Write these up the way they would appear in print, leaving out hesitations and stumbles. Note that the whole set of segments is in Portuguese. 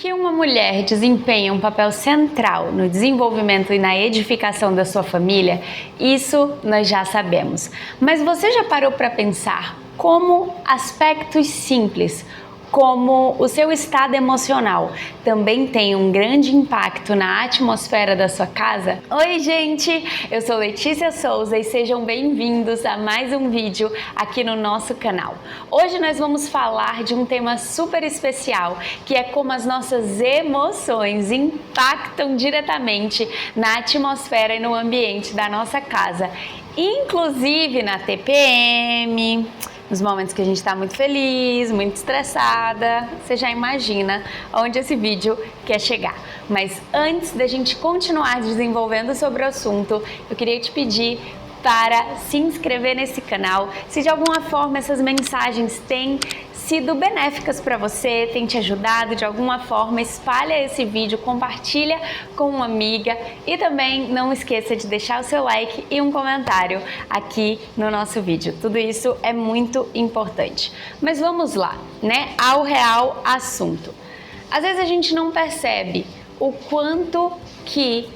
Que uma mulher desempenha um papel central no desenvolvimento e na edificação da sua família, isso nós já sabemos. Mas você já parou para pensar como aspectos simples, como o seu estado emocional, também tem um grande impacto na atmosfera da sua casa? Oi gente, eu sou Letícia Souza e sejam bem-vindos a mais um vídeo aqui no nosso canal. Hoje nós vamos falar de um tema super especial, que é como as nossas emoções impactam diretamente na atmosfera e no ambiente da nossa casa, inclusive na TPM, nos momentos que a gente está muito feliz, muito estressada. Você já imagina onde esse vídeo quer chegar. Mas antes da gente continuar desenvolvendo sobre o assunto, eu queria te pedir para se inscrever nesse canal. Se de alguma forma essas mensagens têm sido benéficas para você, tem te ajudado de alguma forma, espalha esse vídeo, compartilha com uma amiga e também não esqueça de deixar o seu like e um comentário aqui no nosso vídeo. Tudo isso é muito importante. Mas vamos lá, né? Ao real assunto. Às vezes a gente não percebe o quanto que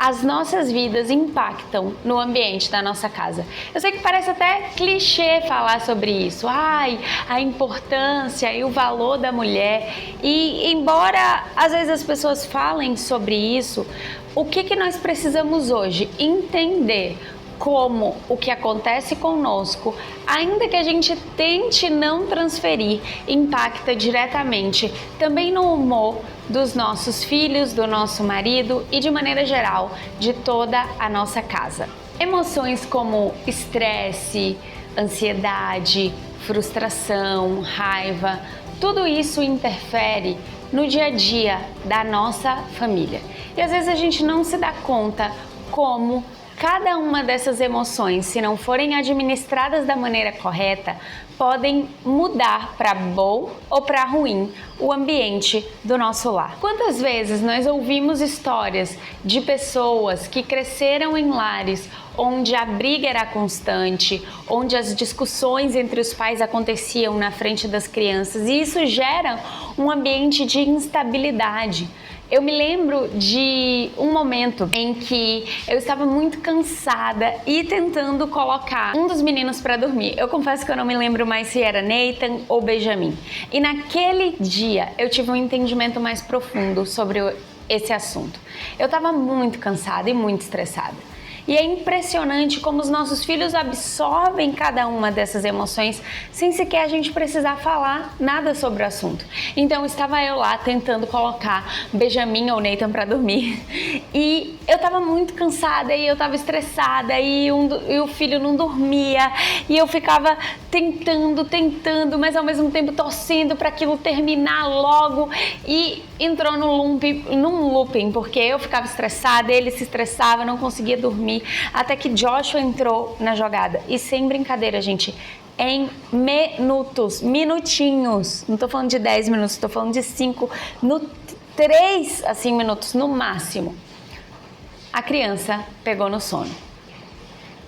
as nossas vidas impactam no ambiente da nossa casa. Eu sei que parece até clichê falar sobre isso, a importância e o valor da mulher, e embora às vezes as pessoas falem sobre isso, o que nós precisamos hoje? Entender como o que acontece conosco, ainda que a gente tente não transferir, impacta diretamente também no humor dos nossos filhos, do nosso marido e de maneira geral de toda a nossa casa. Emoções como estresse, ansiedade, frustração, raiva, tudo isso interfere no dia a dia da nossa família. E às vezes a gente não se dá conta como cada uma dessas emoções, se não forem administradas da maneira correta, podem mudar para bom ou para ruim o ambiente do nosso lar. Quantas vezes nós ouvimos histórias de pessoas que cresceram em lares onde a briga era constante, onde as discussões entre os pais aconteciam na frente das crianças, e isso gera um ambiente de instabilidade. Eu me lembro de um momento em que eu estava muito cansada e tentando colocar um dos meninos para dormir. Eu confesso que eu não me lembro mais se era Nathan ou Benjamin. E naquele dia eu tive um entendimento mais profundo sobre esse assunto. Eu estava muito cansada e muito estressada. E é impressionante como os nossos filhos absorvem cada uma dessas emoções sem sequer a gente precisar falar nada sobre o assunto. Então estava eu lá tentando colocar Benjamin ou Nathan para dormir e eu estava muito cansada e eu estava estressada e o filho não dormia e eu ficava tentando, mas ao mesmo tempo torcendo para aquilo terminar logo, e entrou num looping, porque eu ficava estressada, ele se estressava, não conseguia dormir, até que Joshua entrou na jogada. E sem brincadeira, gente, em minutinhos, não tô falando de 10 minutos, tô falando de 5, 3 assim, minutos no máximo, a criança pegou no sono.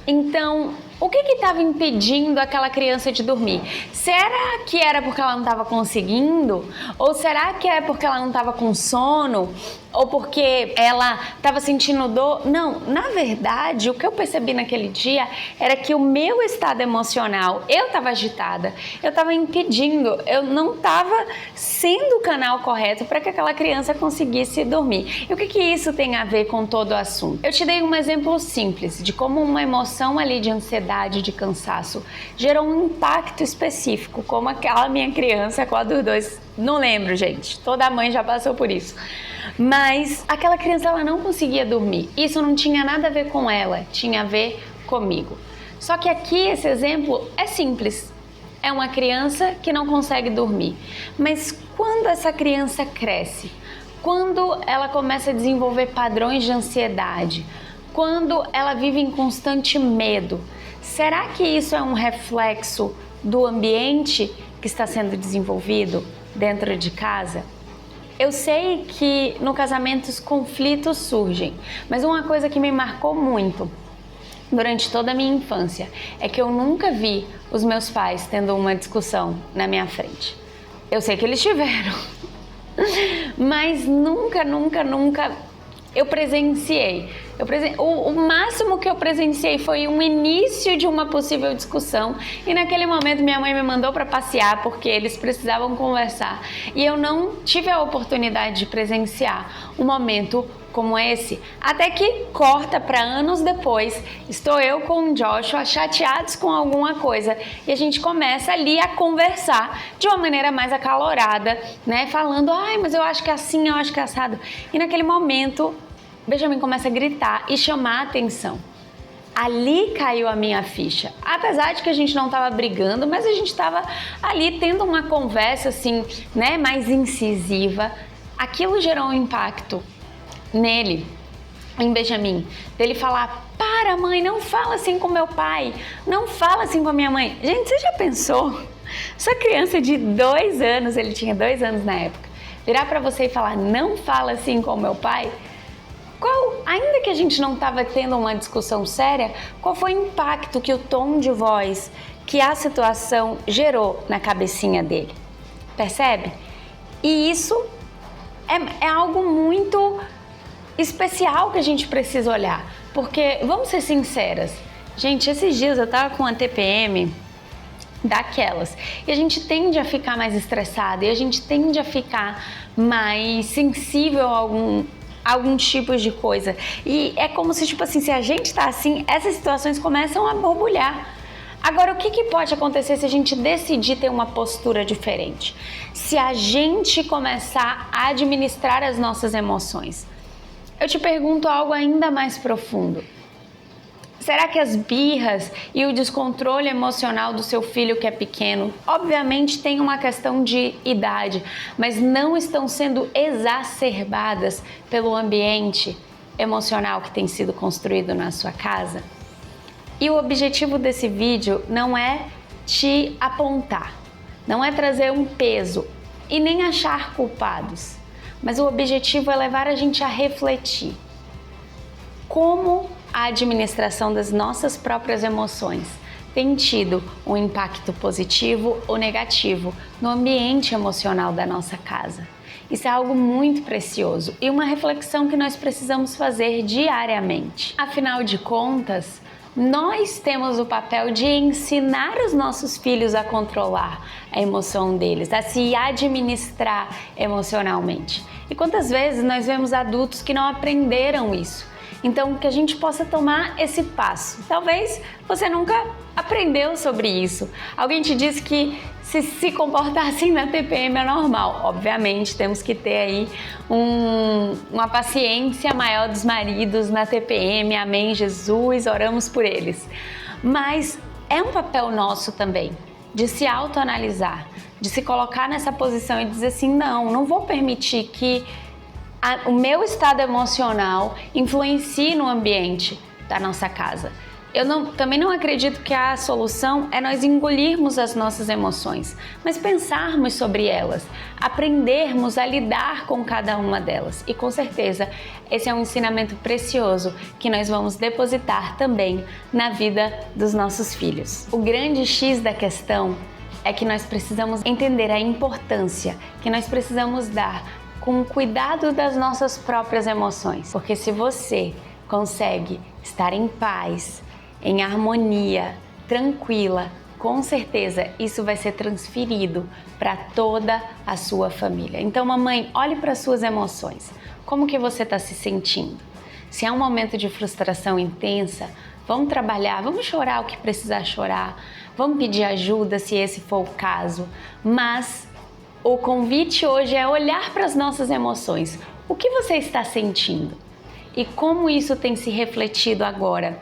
Então, o que estava impedindo aquela criança de dormir? Será que era porque ela não estava conseguindo? Ou será que é porque ela não estava com sono? Ou porque ela estava sentindo dor? Não, na verdade, o que eu percebi naquele dia era que o meu estado emocional, eu estava agitada, eu estava impedindo, eu não estava sendo o canal correto para que aquela criança conseguisse dormir. E o que isso tem a ver com todo o assunto? Eu te dei um exemplo simples de como uma emoção ali de ansiedade, de cansaço, gerou um impacto específico, como aquela minha criança, qual dos dois, não lembro, gente, toda mãe já passou por isso. Mas aquela criança, ela não conseguia dormir. Isso não tinha nada a ver com ela, tinha a ver comigo. Só que aqui esse exemplo é simples. É uma criança que não consegue dormir. Mas quando essa criança cresce, quando ela começa a desenvolver padrões de ansiedade, quando ela vive em constante medo, será que isso é um reflexo do ambiente que está sendo desenvolvido dentro de casa? Eu sei que no casamento os conflitos surgem, mas uma coisa que me marcou muito durante toda a minha infância é que eu nunca vi os meus pais tendo uma discussão na minha frente. Eu sei que eles tiveram, Mas nunca eu presenciei. O máximo que eu presenciei foi um início de uma possível discussão, e naquele momento minha mãe me mandou para passear porque eles precisavam conversar, e eu não tive a oportunidade de presenciar um momento como esse, até que corta para anos depois, estou eu com o Joshua chateados com alguma coisa, e a gente começa ali a conversar de uma maneira mais acalorada, né, falando, ai, mas eu acho que é assim, eu acho que é assado, e naquele momento Benjamin começa a gritar e chamar a atenção. Ali caiu a minha ficha, apesar de que a gente não estava brigando, mas a gente estava ali tendo uma conversa assim, né, mais incisiva. Aquilo gerou um impacto nele, em Benjamin, dele falar, para mãe, não fala assim com meu pai, não fala assim com a minha mãe. Gente, você já pensou? Sua criança de 2 anos, ele tinha 2 anos na época, virar para você e falar, não fala assim com meu pai? Ainda que a gente não estava tendo uma discussão séria, qual foi o impacto que o tom de voz, que a situação gerou na cabecinha dele? Percebe? E isso é algo muito especial que a gente precisa olhar, porque, vamos ser sinceras, gente, esses dias eu estava com uma TPM daquelas, e a gente tende a ficar mais estressada, e a gente tende a ficar mais sensível a algum tipo de coisa, e é como se, tipo assim, se a gente tá assim, essas situações começam a borbulhar. Agora, o que pode acontecer se a gente decidir ter uma postura diferente? Se a gente começar a administrar as nossas emoções. Eu te pergunto algo ainda mais profundo. Será que as birras e o descontrole emocional do seu filho que é pequeno, obviamente tem uma questão de idade, mas não estão sendo exacerbadas pelo ambiente emocional que tem sido construído na sua casa? E o objetivo desse vídeo não é te apontar, não é trazer um peso e nem achar culpados, mas o objetivo é levar a gente a refletir como a administração das nossas próprias emoções tem tido um impacto positivo ou negativo no ambiente emocional da nossa casa. Isso é algo muito precioso e uma reflexão que nós precisamos fazer diariamente. Afinal de contas, nós temos o papel de ensinar os nossos filhos a controlar a emoção deles, a se administrar emocionalmente. E quantas vezes nós vemos adultos que não aprenderam isso? Então, que a gente possa tomar esse passo. Talvez você nunca aprendeu sobre isso. Alguém te disse que se comportar assim na TPM é normal. Obviamente, temos que ter aí uma paciência maior dos maridos na TPM. Amém, Jesus, oramos por eles. Mas é um papel nosso também, de se autoanalisar, de se colocar nessa posição e dizer assim, não vou permitir que o meu estado emocional influencie no ambiente da nossa casa. Também não acredito que a solução é nós engolirmos as nossas emoções, mas pensarmos sobre elas, aprendermos a lidar com cada uma delas. E com certeza, esse é um ensinamento precioso que nós vamos depositar também na vida dos nossos filhos. O grande X da questão é que nós precisamos entender a importância que nós precisamos dar com o cuidado das nossas próprias emoções. Porque se você consegue estar em paz, em harmonia, tranquila, com certeza isso vai ser transferido para toda a sua família. Então, mamãe, olhe para as suas emoções. Como que você está se sentindo? Se é um momento de frustração intensa, vamos trabalhar, vamos chorar o que precisar chorar, vamos pedir ajuda se esse for o caso, mas o convite hoje é olhar para as nossas emoções. O que você está sentindo? E como isso tem se refletido agora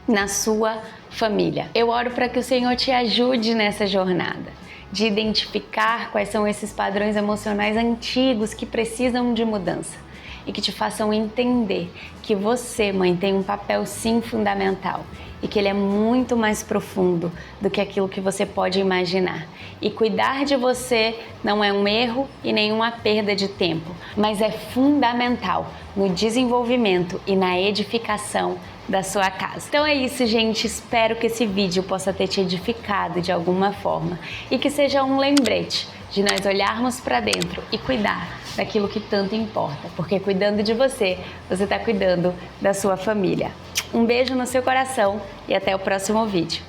na sua família? Eu oro para que o Senhor te ajude nessa jornada, de identificar quais são esses padrões emocionais antigos que precisam de mudança e que te façam entender que você, mãe, tem um papel sim fundamental e que ele é muito mais profundo do que aquilo que você pode imaginar. E cuidar de você não é um erro e nenhuma perda de tempo, mas é fundamental no desenvolvimento e na edificação da sua casa. Então é isso, gente. Espero que esse vídeo possa ter te edificado de alguma forma e que seja um lembrete de nós olharmos para dentro e cuidar daquilo que tanto importa, porque cuidando de você, você está cuidando da sua família. Um beijo no seu coração e até o próximo vídeo.